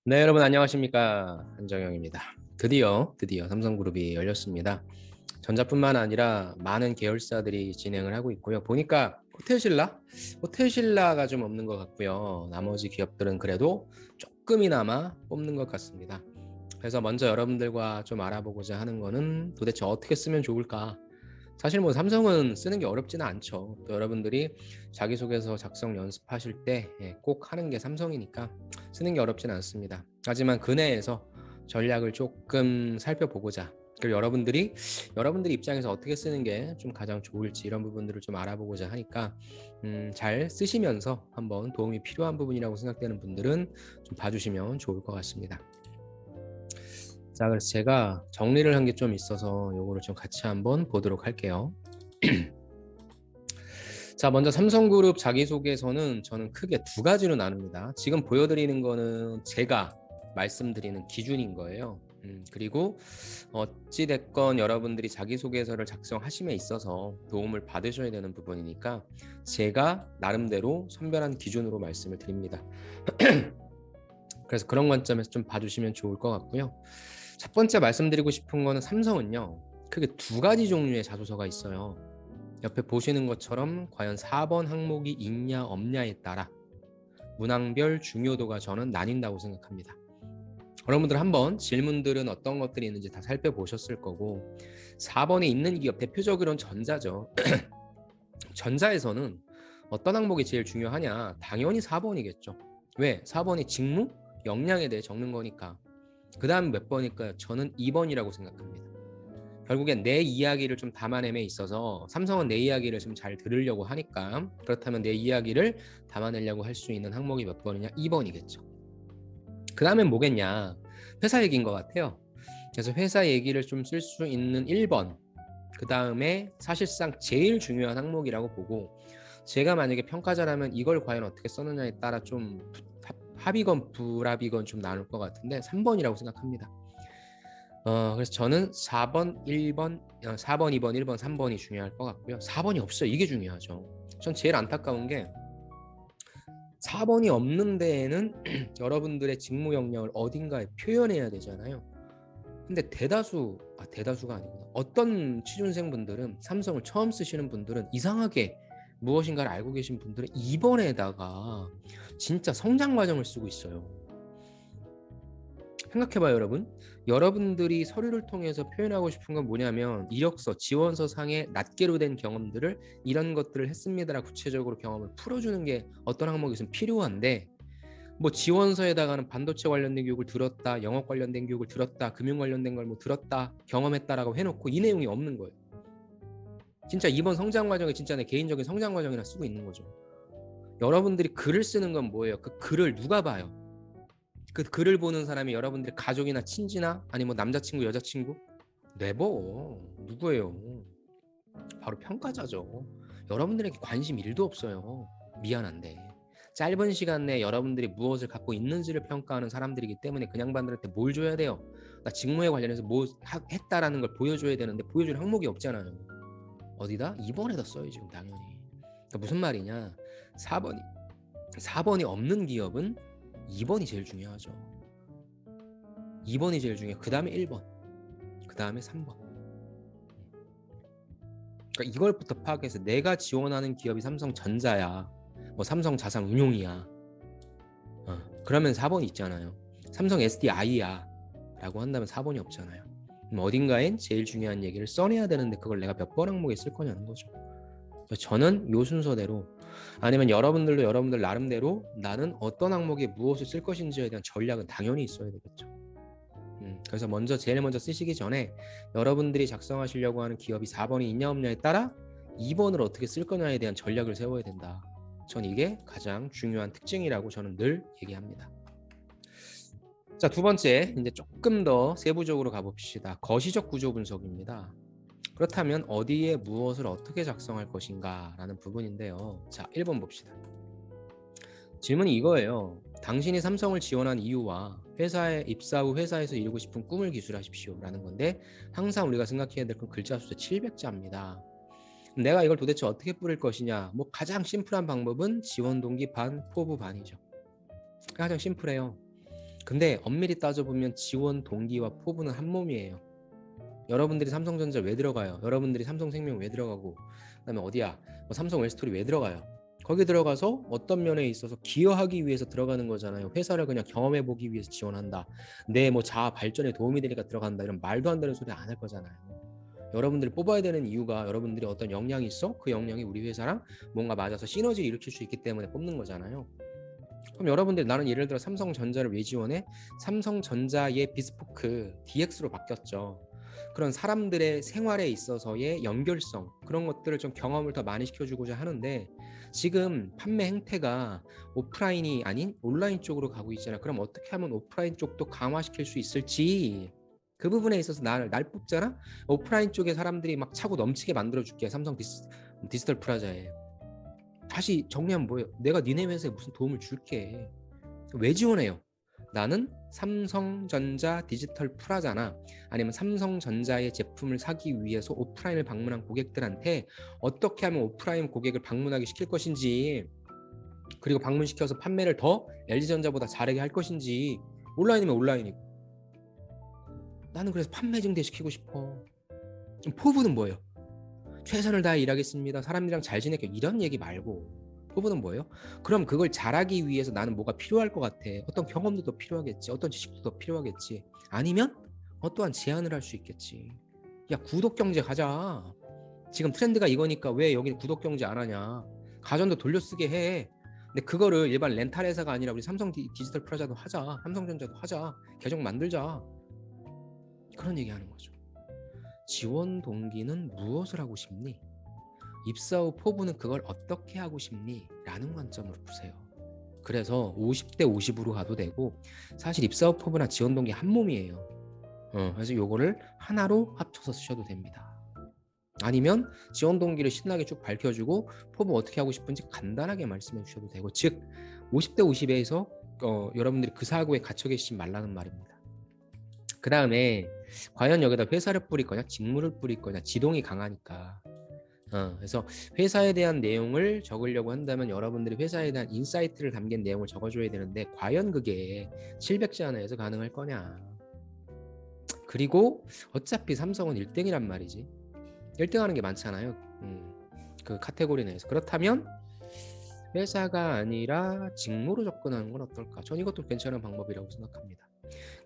네, 여러분 안녕하십니까? 한정영입니다. 드디어 삼성그룹이 열렸습니다. 전자뿐만 아니라 많은 계열사들이 진행을 하고 있고요. 보니까 호텔신라가 좀 없는 것 같고요. 나머지 기업들은 그래도 조금이나마 뽑는 것 같습니다. 그래서 먼저 여러분들과 좀 알아보고자 하는 거는 도대체 어떻게 쓰면 좋을까? 사실 뭐 삼성은 쓰는 게 어렵지는 않죠. 또 여러분들이 자기소개서 작성 연습하실 때 꼭 하는 게 삼성이니까 쓰는 게 어렵지는 않습니다. 하지만 그 내에서 전략을 조금 살펴보고자, 그리고 여러분들이 입장에서 어떻게 쓰는 게 좀 가장 좋을지 이런 부분들을 좀 알아보고자 하니까 잘 쓰시면서 한번 도움이 필요한 부분이라고 생각되는 분들은 좀 봐주시면 좋을 것 같습니다. 자, 그래서 제가 정리를 한 게 좀 있어서 요거를 좀 같이 한번 보도록 할게요. 자, 먼저 삼성그룹 자기소개서는 저는 크게 두 가지로 나눕니다. 지금 보여드리는 거는 제가 말씀드리는 기준인 거예요. 그리고 어찌됐건 여러분들이 자기소개서를 작성하심에 있어서 도움을 받으셔야 되는 부분이니까 제가 나름대로 선별한 기준으로 말씀을 드립니다. 그래서 그런 관점에서 좀 봐주시면 좋을 것 같고요. 첫 번째 말씀드리고 싶은 거는 삼성은요, 크게 두 가지 종류의 자소서가 있어요. 옆에 보시는 것처럼 과연 4번 항목이 있냐 없냐에 따라 문항별 중요도가 저는 나뉜다고 생각합니다. 여러분들 한번 질문들은 어떤 것들이 있는지 다 살펴보셨을 거고, 4번에 있는 기업 대표적으로는 전자죠. 전자에서는 어떤 항목이 제일 중요하냐? 당연히 4번이겠죠. 왜? 4번이 직무, 역량에 대해 적는 거니까. 그 다음 몇 번일까요? 저는 2번이라고 생각합니다. 결국엔 내 이야기를 좀 담아냄에 있어서 삼성은 내 이야기를 좀 잘 들으려고 하니까, 그렇다면 내 이야기를 담아내려고 할 수 있는 항목이 몇 번이냐? 2번이겠죠. 그 다음엔 뭐겠냐? 회사 얘기인 것 같아요. 그래서 회사 얘기를 좀 쓸 수 있는 1번, 그 다음에 사실상 제일 중요한 항목이라고 보고, 제가 만약에 평가자라면 이걸 과연 어떻게 썼느냐에 따라 좀 합이건 불합이건 좀 나눌 것 같은데 3번이라고 생각합니다. 그래서 저는 4번, 1번, 4번, 2번, 1번, 3번이 중요할 것 같고요. 4번이 없어요. 이게 중요하죠. 전 제일 안타까운 게 4번이 없는 데에는 여러분들의 직무 역량을 어딘가에 표현해야 되잖아요. 근데 대다수가 아니구나. 어떤 취준생분들은 삼성을 처음 쓰시는 분들은 이상하게 무엇인가를 알고 계신 분들은 2번에다가 진짜 성장 과정을 쓰고 있어요. 생각해봐요, 여러분. 여러분들이 서류를 통해서 표현하고 싶은 건 뭐냐면 이력서, 지원서 상에 낱개로 된 경험들을 이런 것들을 했습니다라 구체적으로 경험을 풀어주는 게 어떤 항목이 있으면 필요한데, 뭐 지원서에다가는 반도체 관련된 교육을 들었다, 영업 관련된 교육을 들었다, 금융 관련된 걸 뭐 들었다, 경험했다라고 해놓고 이 내용이 없는 거예요. 진짜 이번 성장 과정에 진짜 내 개인적인 성장 과정이라 쓰고 있는 거죠. 여러분들이 글을 쓰는 건 뭐예요? 그 글을 누가 봐요? 그 글을 보는 사람이 여러분들의 가족이나 친지나 아니면 뭐 남자친구, 여자친구? 네버 누구예요? 바로 평가자죠. 여러분들에게 관심 1도 없어요. 미안한데 짧은 시간 내에 여러분들이 무엇을 갖고 있는지를 평가하는 사람들이기 때문에 그 양반들한테 뭘 줘야 돼요? 나 직무에 관련해서 뭐 했다라는 걸 보여줘야 되는데 보여줄 항목이 없잖아요. 어디다? 2번에다 써요 지금 당연히. 그러니까 무슨 말이냐? 4번이 4번이 없는 기업은 2번이 제일 중요하죠. 2번이 제일 중요해요. 그 다음에 1번, 그 다음에 3번. 그러니까 이걸부터 파악해서 내가 지원하는 기업이 삼성전자야, 뭐 삼성자산운용이야, 그러면 4번이 있잖아요. 삼성 SDI야 라고 한다면 4번이 없잖아요. 그럼 어딘가엔 제일 중요한 얘기를 써내야 되는데 그걸 내가 몇 번 항목에 쓸 거냐는 거죠. 저는 요 순서대로, 아니면 여러분들도 여러분들 나름대로 나는 어떤 항목에 무엇을 쓸 것인지에 대한 전략은 당연히 있어야 되겠죠. 그래서 제일 먼저 쓰시기 전에 여러분들이 작성하시려고 하는 기업이 4번이 있냐 없냐에 따라 2번을 어떻게 쓸 거냐에 대한 전략을 세워야 된다. 전 이게 가장 중요한 특징이라고 저는 늘 얘기합니다. 자, 두 번째, 이제 조금 더 세부적으로 가봅시다. 거시적 구조 분석입니다. 그렇다면 어디에 무엇을 어떻게 작성할 것인가 라는 부분인데요. 자, 1번 봅시다. 질문이 이거예요. 당신이 삼성을 지원한 이유와 회사에 입사 후 회사에서 이루고 싶은 꿈을 기술하십시오 라는 건데, 항상 우리가 생각해야 될 건 글자 숫자 700자입니다. 내가 이걸 도대체 어떻게 뿌릴 것이냐? 뭐 가장 심플한 방법은 지원 동기 반, 포부 반이죠. 가장 심플해요. 근데 엄밀히 따져보면 지원 동기와 포부는 한 몸이에요. 여러분들이 삼성전자 왜 들어가요? 여러분들이 삼성생명 왜 들어가고, 그다음에 어디야? 뭐 삼성 웰스토리 왜 들어가요? 거기 들어가서 어떤 면에 있어서 기여하기 위해서 들어가는 거잖아요. 회사를 그냥 경험해 보기 위해서 지원한다. 내 뭐 자아 발전에 도움이 되니까 들어간다. 이런 말도 안 되는 소리 안 할 거잖아요. 여러분들이 뽑아야 되는 이유가 여러분들이 어떤 역량이 있어? 그 역량이 우리 회사랑 뭔가 맞아서 시너지를 일으킬 수 있기 때문에 뽑는 거잖아요. 그럼 여러분들, 나는 예를 들어 삼성전자를 왜 지원해? 삼성전자의 비스포크 DX로 바뀌었죠. 그런 사람들의 생활에 있어서의 연결성, 그런 것들을 좀 경험을 더 많이 시켜주고자 하는데, 지금 판매 행태가 오프라인이 아닌 온라인 쪽으로 가고 있잖아. 그럼 어떻게 하면 오프라인 쪽도 강화시킬 수 있을지, 그 부분에 있어서 날 뽑잖아. 오프라인 쪽에 사람들이 막 차고 넘치게 만들어줄게. 삼성 디지털 프라자에. 다시 정리하면 뭐예요? 내가 니네 회사에 무슨 도움을 줄게. 왜 지원해요? 나는 삼성전자 디지털 프라자나 아니면 삼성전자의 제품을 사기 위해서 오프라인을 방문한 고객들한테 어떻게 하면 오프라인 고객을 방문하게 시킬 것인지, 그리고 방문시켜서 판매를 더 LG전자보다 잘하게 할 것인지. 온라인이면 온라인이고. 나는 그래서 판매 증대시키고 싶어. 포부는 뭐예요? 최선을 다해 일하겠습니다. 사람들이랑 잘 지낼게요. 이런 얘기 말고, 포부는 뭐예요? 그럼 그걸 잘하기 위해서 나는 뭐가 필요할 것 같아. 어떤 경험도 더 필요하겠지. 어떤 지식도 더 필요하겠지. 아니면 어떠한 제안을 할 수 있겠지. 야, 구독경제 가자. 지금 트렌드가 이거니까 왜 여기 구독경제 안 하냐. 가전도 돌려쓰게 해. 근데 그거를 일반 렌탈 회사가 아니라 우리 삼성 디지털 프라자도 하자. 삼성전자도 하자. 계정 만들자. 그런 얘기하는 거죠. 지원 동기는 무엇을 하고 싶니? 입사 후 포부는 그걸 어떻게 하고 싶니? 라는 관점으로 보세요. 그래서 50대 50으로 가도 되고, 사실 입사 후 포부나 지원 동기 한 몸이에요. 그래서 요거를 하나로 합쳐서 쓰셔도 됩니다. 아니면 지원 동기를 신나게 쭉 밝혀주고 포부 어떻게 하고 싶은지 간단하게 말씀해 주셔도 되고, 즉 50대 50에서 여러분들이 그 사고에 갇혀 계시지 말라는 말입니다. 그 다음에 과연 여기다 회사를 뿌릴 거냐, 직무를 뿌릴 거냐, 지동이 강하니까. 그래서 회사에 대한 내용을 적으려고 한다면 여러분들이 회사에 대한 인사이트를 담긴 내용을 적어줘야 되는데, 과연 그게 700자 하나에서 가능할 거냐. 그리고 어차피 삼성은 1등이란 말이지. 1등 하는 게 많잖아요. 그 카테고리 내에서. 그렇다면 회사가 아니라 직무로 접근하는 건 어떨까? 전 이것도 괜찮은 방법이라고 생각합니다.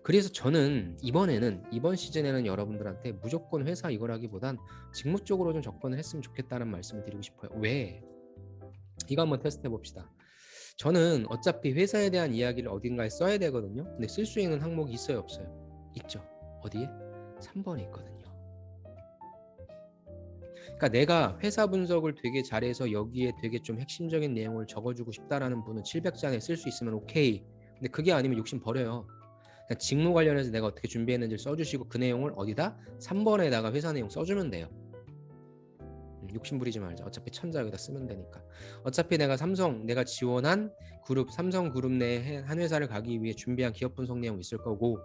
그래서 저는 이번 시즌에는 여러분들한테 무조건 회사 이걸 하기보단 직무 쪽으로 좀 접근을 했으면 좋겠다는 말씀을 드리고 싶어요. 왜? 이거 한번 테스트 해봅시다. 저는 어차피 회사에 대한 이야기를 어딘가에 써야 되거든요. 근데 쓸 수 있는 항목이 있어요, 없어요? 있죠. 어디에? 3번에 있거든요. 그러니까 내가 회사 분석을 되게 잘해서 여기에 되게 좀 핵심적인 내용을 적어주고 싶다라는 분은 700장에 쓸 수 있으면 오케이. 근데 그게 아니면 욕심 버려요. 그냥 직무 관련해서 내가 어떻게 준비했는지 써주시고 그 내용을 어디다? 3번에다가 회사 내용 써주면 돼요. 욕심 부리지 말자. 어차피 천자 여기다 쓰면 되니까. 어차피 내가 지원한 그룹, 삼성그룹 내 한 회사를 가기 위해 준비한 기업 분석 내용 있을 거고,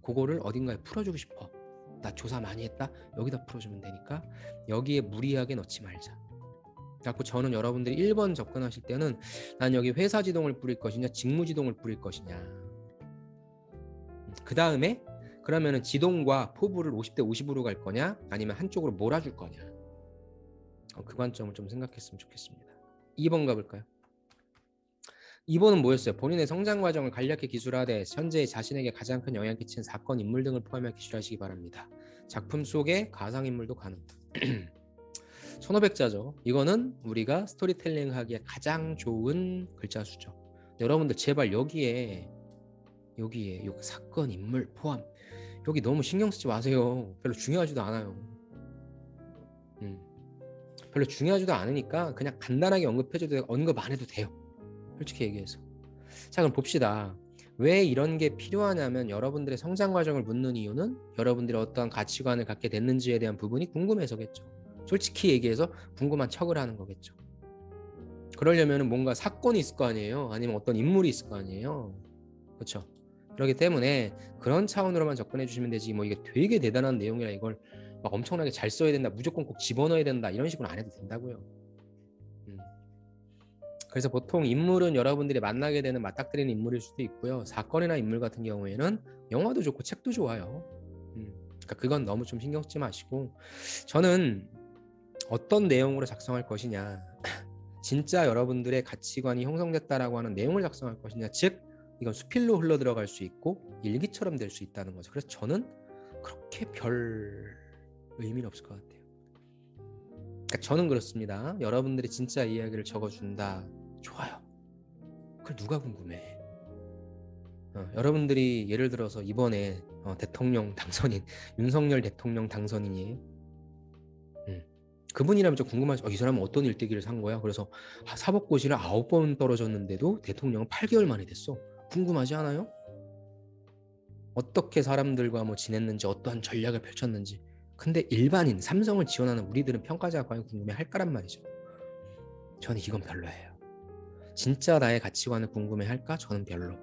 그거를 어딘가에 풀어주고 싶어. 나 조사 많이 했다? 여기다 풀어주면 되니까 여기에 무리하게 넣지 말자. 그래서 저는 여러분들이 1번 접근하실 때는 난 여기 회사 지동을 뿌릴 것이냐, 직무 지동을 뿌릴 것이냐. 그 다음에 그러면은 지동과 포부를 50대 50으로 갈 거냐, 아니면 한쪽으로 몰아줄 거냐. 그 관점을 좀 생각했으면 좋겠습니다. 2번 가볼까요? 2번은 뭐였어요? 본인의 성장 과정을 간략히 기술하되 현재 자신에게 가장 큰 영향을 끼친 사건, 인물 등을 포함해 기술하시기 바랍니다. 작품 속의 가상인물도 가능. 1500자죠. 이거는 우리가 스토리텔링 하기에 가장 좋은 글자 수죠. 여러분들 제발 여기에 요 사건, 인물 포함, 여기 너무 신경 쓰지 마세요. 별로 중요하지도 않아요. 별로 중요하지도 않으니까 그냥 간단하게 언급해줘도 되고 언급 안 해도 돼요. 솔직히 얘기해서. 자, 그럼 봅시다. 왜 이런 게 필요하냐면 여러분들의 성장 과정을 묻는 이유는 여러분들이 어떠한 가치관을 갖게 됐는지에 대한 부분이 궁금해서겠죠. 솔직히 얘기해서 궁금한 척을 하는 거겠죠. 그러려면 뭔가 사건이 있을 거 아니에요. 아니면 어떤 인물이 있을 거 아니에요. 그렇죠. 그렇기 때문에 그런 차원으로만 접근해 주시면 되지, 뭐 이게 되게 대단한 내용이라 이걸 막 엄청나게 잘 써야 된다, 무조건 꼭 집어넣어야 된다, 이런 식으로 안 해도 된다고요. 그래서 보통 인물은 여러분들이 만나게 되는 맞닥뜨리는 인물일 수도 있고요. 사건이나 인물 같은 경우에는 영화도 좋고 책도 좋아요. 그러니까 그건 너무 좀 신경 쓰지 마시고, 저는 어떤 내용으로 작성할 것이냐, 진짜 여러분들의 가치관이 형성됐다라고 하는 내용을 작성할 것이냐, 즉 이건 수필로 흘러 들어갈 수 있고 일기처럼 될 수 있다는 거죠. 그래서 저는 그렇게 별 의미는 없을 것 같아요. 그러니까 저는 그렇습니다. 여러분들이 진짜 이야기를 적어준다, 좋아요. 그걸 누가 궁금해? 여러분들이 예를 들어서 이번에 대통령 당선인 윤석열 대통령 당선인이에요. 그분이라면 좀 궁금하죠. 이 사람은 어떤 일대기를 산 거야? 그래서 사법고시를 9번 떨어졌는데도 대통령은 8개월 만에 됐어. 궁금하지 않아요? 어떻게 사람들과 뭐 지냈는지, 어떠한 전략을 펼쳤는지. 근데 일반인, 삼성을 지원하는 우리들은 평가자가 과연 궁금해할까란 말이죠. 저는 이건 별로예요. 진짜 나의 가치관을 궁금해할까? 저는 별로.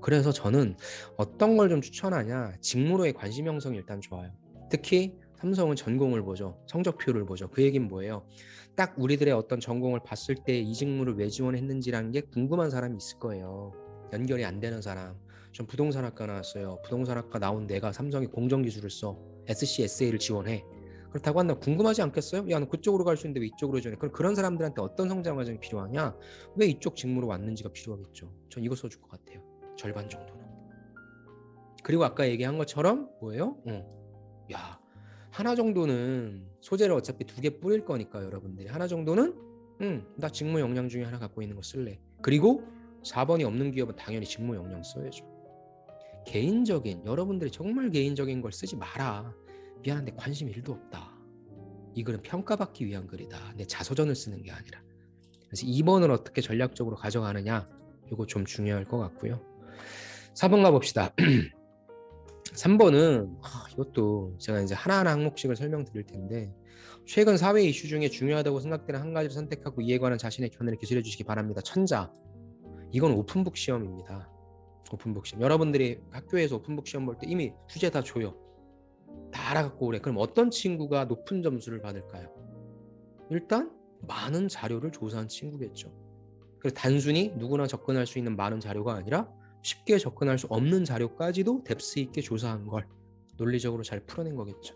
그래서 저는 어떤 걸 좀 추천하냐, 직무로의 관심 형성이 일단 좋아요. 특히 삼성은 전공을 보죠. 성적표를 보죠. 그 얘기는 뭐예요? 딱 우리들의 어떤 전공을 봤을 때 이 직무를 왜 지원했는지라는 게 궁금한 사람이 있을 거예요. 연결이 안 되는 사람. 전 부동산학과 나왔어요. 부동산학과 나온 내가 삼성의 공정기술을 써. SCSA를 지원해. 그렇다고 한다 궁금하지 않겠어요? 야, 너 그쪽으로 갈 수 있는데 왜 이쪽으로 지원해? 그럼 그런 사람들한테 어떤 성장 과정이 필요하냐? 왜 이쪽 직무로 왔는지가 필요하겠죠. 전 이거 써줄 것 같아요. 절반 정도는. 그리고 아까 얘기한 것처럼 뭐예요? 야, 하나 정도는 소재를 어차피 2개 뿌릴 거니까 여러분들이 하나 정도는 나 직무 역량 중에 하나 갖고 있는 거 쓸래. 그리고 4번이 없는 기업은 당연히 직무 역량 써야죠. 개인적인, 여러분들이 정말 개인적인 걸 쓰지 마라. 미안한데 관심 1도 없다. 이 글은 평가받기 위한 글이다. 내 자서전을 쓰는 게 아니라. 그래서 2번을 어떻게 전략적으로 가져가느냐, 이거 좀 중요할 것 같고요. 4번 가봅시다. 3번은 이것도 제가 이제 하나하나 항목씩을 설명드릴 텐데, 최근 사회 이슈 중에 중요하다고 생각되는 한 가지를 선택하고 이에 관한 자신의 견해를 기술해 주시기 바랍니다. 천자. 이건 오픈북 시험입니다. 오픈북 시험. 여러분들이 학교에서 오픈북 시험 볼 때 이미 주제 다 줘요. 다 알아갖고 오래. 그럼 어떤 친구가 높은 점수를 받을까요? 일단 많은 자료를 조사한 친구겠죠. 그래서 단순히 누구나 접근할 수 있는 많은 자료가 아니라 쉽게 접근할 수 없는 자료까지도 뎁스 있게 조사한 걸 논리적으로 잘 풀어낸 거겠죠.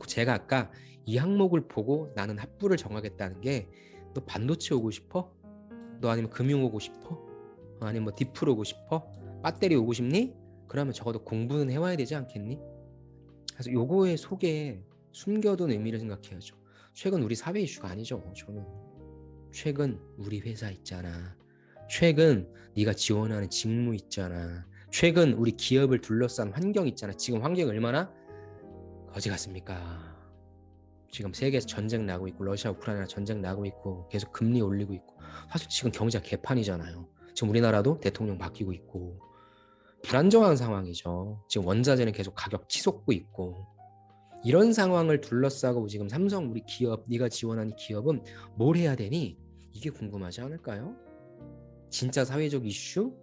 제가 아까 이 항목을 보고 나는 학부를 정하겠다는 게, 너 반도체 오고 싶어? 너 아니면 금융 오고 싶어? 아니면 뭐 디플 오고 싶어? 배터리 오고 싶니? 그러면 적어도 공부는 해와야 되지 않겠니? 그래서 요거의 속에 숨겨둔 의미를 생각해야죠. 최근 우리 사회 이슈가 아니죠. 저는 최근 우리 회사 있잖아. 최근 네가 지원하는 직무 있잖아. 최근 우리 기업을 둘러싼 환경 있잖아. 지금 환경이 얼마나 거지 같습니까? 지금 세계에서 전쟁 나고 있고, 러시아 우크라이나 전쟁 나고 있고, 계속 금리 올리고 있고, 사실 지금 경제가 개판이잖아요. 지금 우리나라도 대통령 바뀌고 있고 불안정한 상황이죠. 지금 원자재는 계속 가격 치솟고 있고, 이런 상황을 둘러싸고 지금 삼성 우리 기업, 네가 지원하는 기업은 뭘 해야 되니? 이게 궁금하지 않을까요? 진짜 사회적 이슈?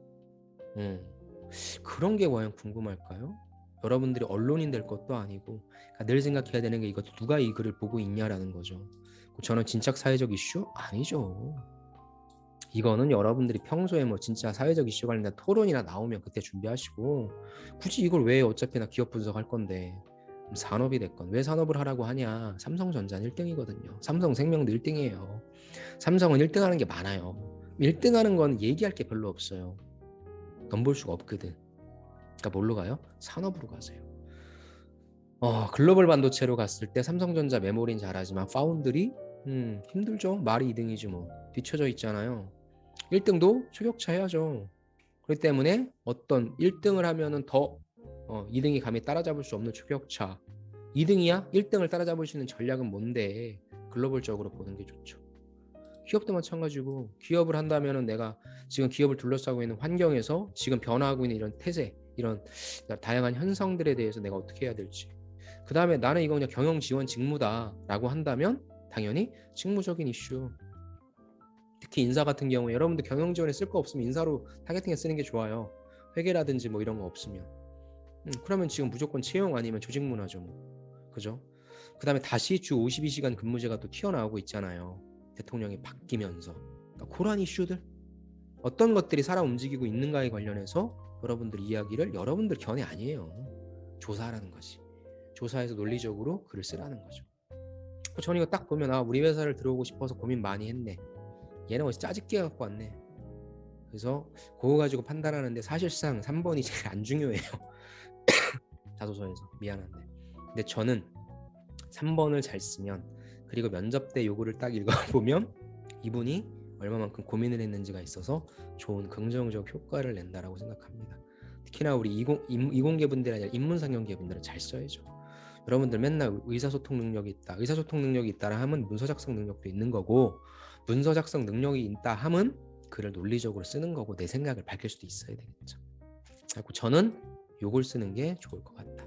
그런 게 과연 궁금할까요? 여러분들이 언론인 될 것도 아니고, 그러니까 늘 생각해야 되는 게 이것도 누가 이 글을 보고 있냐라는 거죠. 저는 진짜 사회적 이슈? 아니죠. 이거는 여러분들이 평소에 뭐 진짜 사회적 이슈 관련된 토론이나 나오면 그때 준비하시고, 굳이 이걸 왜, 어차피 나 기업 분석할 건데 산업이 됐건 왜 산업을 하라고 하냐. 삼성전자는 1등이거든요. 삼성생명도 1등이에요. 삼성은 1등 하는 게 많아요. 1등 하는 건 얘기할 게 별로 없어요. 넘볼 수가 없거든. 그러니까 뭘로 가요? 산업으로 가세요. 글로벌 반도체로 갔을 때 삼성전자 메모리는 잘하지만 파운드리 힘들죠. 말이 2등이지 뭐. 뒤쳐져 있잖아요. 1등도 추격차 해야죠. 그렇기 때문에 어떤 1등을 하면은 더 2등이 감히 따라잡을 수 없는 추격차. 2등이야? 1등을 따라잡을 수 있는 전략은 뭔데? 글로벌적으로 보는 게 좋죠. 기업도 마찬가지고, 기업을 한다면은 내가 지금 기업을 둘러싸고 있는 환경에서 지금 변화하고 있는 이런 태세, 이런 다양한 현상들에 대해서 내가 어떻게 해야 될지. 그 다음에 나는 이거 그냥 경영 지원 직무다라고 한다면 당연히 직무적인 이슈. 특히 인사 같은 경우에 여러분들 경영 지원에 쓸 거 없으면 인사로 타겟팅에 쓰는 게 좋아요. 회계라든지 뭐 이런 거 없으면. 그러면 지금 무조건 채용 아니면 조직 문화죠. 뭐. 그죠? 그 다음에 다시 주 52시간 근무제가 또 튀어나오고 있잖아요. 대통령이 바뀌면서. 그러니까 그러한 이슈들, 어떤 것들이 살아 움직이고 있는가에 관련해서 여러분들 이야기를 여러분들 견해 아니에요. 조사하라는 거지. 조사해서 논리적으로 글을 쓰라는 거죠. 저는 이거 딱 보면 우리 회사를 들어오고 싶어서 고민 많이 했네. 얘는 어디서 짜집게 갖고 왔네. 그래서 그거 가지고 판단하는데 사실상 3번이 제일 안 중요해요. 자소서에서. 미안한데. 근데 저는 3번을 잘 쓰면, 그리고 면접 때 요거를 딱 읽어보면 이분이 얼마만큼 고민을 했는지가 있어서 좋은 긍정적 효과를 낸다라고 생각합니다. 특히나 우리 이공계분들이 아니라 인문상경계분들은 잘 써야죠. 여러분들 맨날 의사소통 능력이 있다, 의사소통 능력이 있다라 하면 문서 작성 능력도 있는 거고, 문서 작성 능력이 있다 하면 글을 논리적으로 쓰는 거고, 내 생각을 밝힐 수도 있어야 되겠죠. 그리고 저는 요걸 쓰는 게 좋을 것 같다.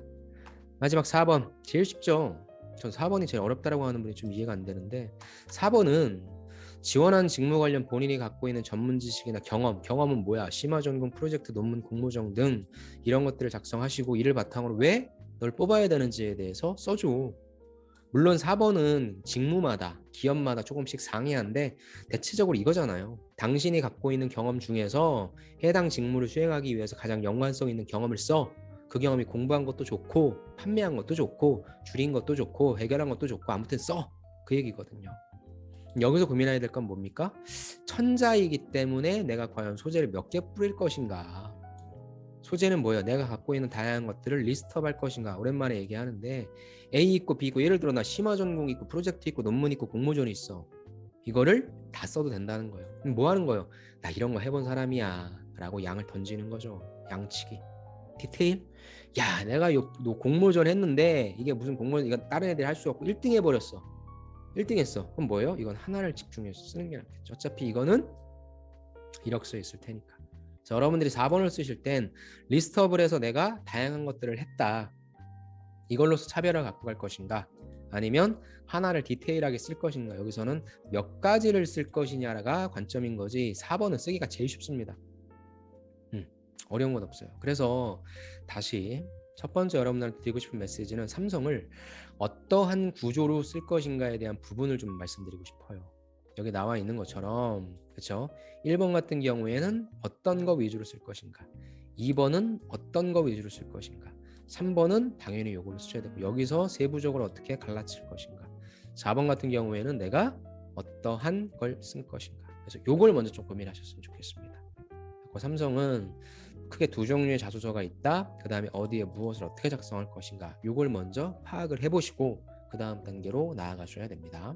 마지막 4번 제일 쉽죠. 전 4번이 제일 어렵다라고 하는 분이 좀 이해가 안 되는데, 4번은 지원한 직무 관련 본인이 갖고 있는 전문 지식이나 경험은 뭐야? 심화 전공, 프로젝트, 논문, 공모전 등 이런 것들을 작성하시고, 이를 바탕으로 왜 널 뽑아야 되는지에 대해서 써줘. 물론 4번은 직무마다, 기업마다 조금씩 상이한데 대체적으로 이거잖아요. 당신이 갖고 있는 경험 중에서 해당 직무를 수행하기 위해서 가장 연관성 있는 경험을 써. 그 경험이 공부한 것도 좋고, 판매한 것도 좋고, 줄인 것도 좋고, 해결한 것도 좋고, 아무튼 써. 그 얘기거든요. 여기서 고민해야 될 건 뭡니까? 천자이기 때문에 내가 과연 소재를 몇 개 뿌릴 것인가. 소재는 뭐예요? 내가 갖고 있는 다양한 것들을 리스트업 할 것인가. 오랜만에 얘기하는데 A 있고 B 있고, 예를 들어 나 심화 전공 있고, 프로젝트 있고, 논문 있고, 공모전이 있어. 이거를 다 써도 된다는 거예요. 그럼 뭐 하는 거예요? 나 이런 거 해본 사람이야 라고 양을 던지는 거죠. 양치기. 디테일? 야, 내가 너 공모전 했는데 이게 무슨 공모전, 이건 다른 애들이 할 수 없고 1등 해버렸어. 1등 했어. 그럼 뭐예요? 이건 하나를 집중해서 쓰는 게 낫겠죠. 어차피 이거는 이력서에 있을 테니까. 자, 여러분들이 4번을 쓰실 땐 리스트업을 해서 내가 다양한 것들을 했다, 이걸로서 차별을 갖고 갈 것인가, 아니면 하나를 디테일하게 쓸 것인가. 여기서는 몇 가지를 쓸 것이냐가 관점인 거지, 4번은 쓰기가 제일 쉽습니다. 어려운 건 없어요. 그래서 다시 첫 번째 여러분들한테 드리고 싶은 메시지는, 삼성을 어떠한 구조로 쓸 것인가에 대한 부분을 좀 말씀드리고 싶어요. 여기 나와 있는 것처럼, 그렇죠? 1번 같은 경우에는 어떤 거 위주로 쓸 것인가, 2번은 어떤 거 위주로 쓸 것인가, 3번은 당연히 요거를 쓰셔야 되고, 여기서 세부적으로 어떻게 갈라칠 것인가, 4번 같은 경우에는 내가 어떠한 걸 쓸 것인가. 그래서 요걸 먼저 좀 고민하셨으면 좋겠습니다. 삼성은 크게 두 종류의 자소서가 있다. 그 다음에 어디에 무엇을 어떻게 작성할 것인가, 요걸 먼저 파악을 해보시고 그 다음 단계로 나아가셔야 됩니다.